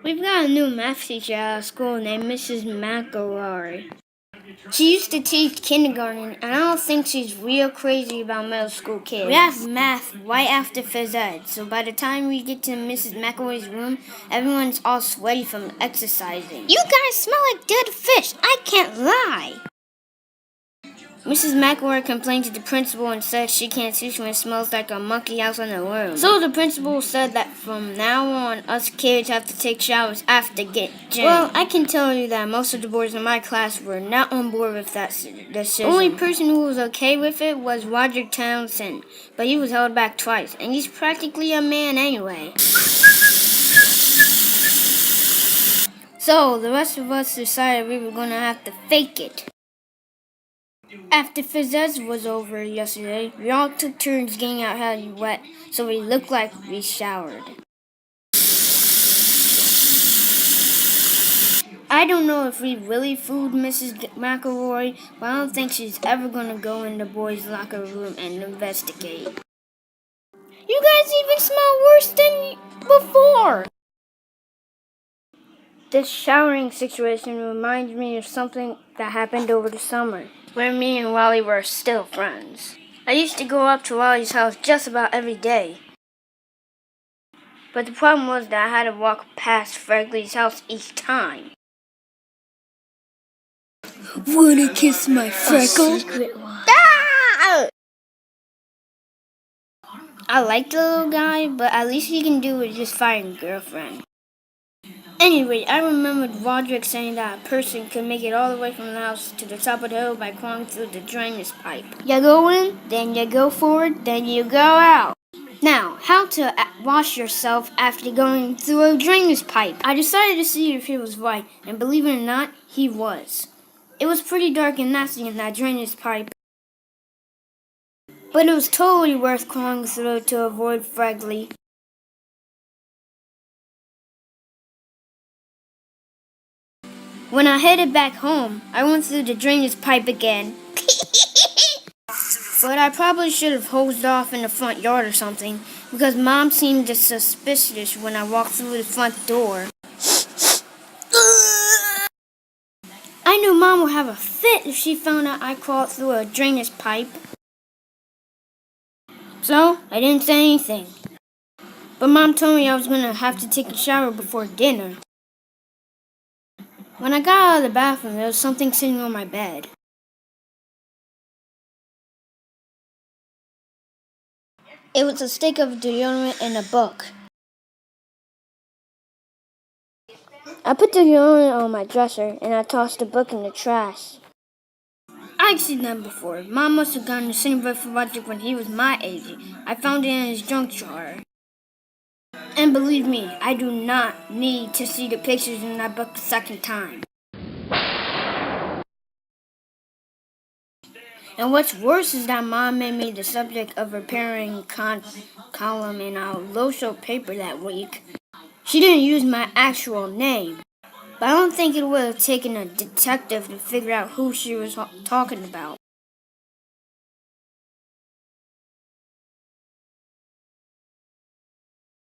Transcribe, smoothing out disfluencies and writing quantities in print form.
We've got a new math teacher at our school named Mrs. McElroy. She used to teach kindergarten, and I don't think she's real crazy about middle school kids. We have math right after phys ed, so by the time we get to Mrs. McElroy's room, everyone's all sweaty from exercising. You guys smell like dead fish. I can't lie. Mrs. McElroy complained to the principal and said she can't teach when it smells like a monkey house in the room. So the principal said that from now on, us kids have to take showers after gym. Well, I can tell you that most of the boys in my class were not on board with that decision. The only person who was okay with it was Roger Townsend, but he was held back twice, and he's practically a man anyway. So the rest of us decided we were going to have to fake it. After phys ed was over yesterday, we all took turns getting our hair wet so we looked like we showered. I don't know if we really fooled Mrs. McElroy, but I don't think she's ever going to go in the boys' locker room and investigate. You guys even smell worse than before! This showering situation reminds me of something that happened over the summer, where me and Wally were still friends. I used to go up to Wally's house just about every day. But the problem was that I had to walk past Fregley's house each time. Wanna kiss my freckle? Ah! I like the little guy, but at least he can do is just find a girlfriend. Anyway, I remembered Roderick saying that a person could make it all the way from the house to the top of the hill by crawling through the drainage pipe. You go in, then you go forward, then you go out. Now, how to wash yourself after going through a drainage pipe. I decided to see if he was right, and believe it or not, he was. It was pretty dark and nasty in that drainage pipe, but it was totally worth crawling through to avoid Fregley. When I headed back home, I went through the drainage pipe again. But I probably should have hosed off in the front yard or something, because Mom seemed just suspicious when I walked through the front door. I knew Mom would have a fit if she found out I crawled through a drainage pipe. So, I didn't say anything. But Mom told me I was going to have to take a shower before dinner. When I got out of the bathroom, there was something sitting on my bed. It was a stick of deodorant and a book. I put the deodorant on my dresser and I tossed the book in the trash. I'd seen that before. Mom must have gotten the same book for Roger when he was my age. I found it in his junk drawer. And believe me, I do not need to see the pictures in that book a second time. And what's worse is that Mom made me the subject of her parenting column in our local paper that week. She didn't use my actual name, but I don't think it would have taken a detective to figure out who she was talking about.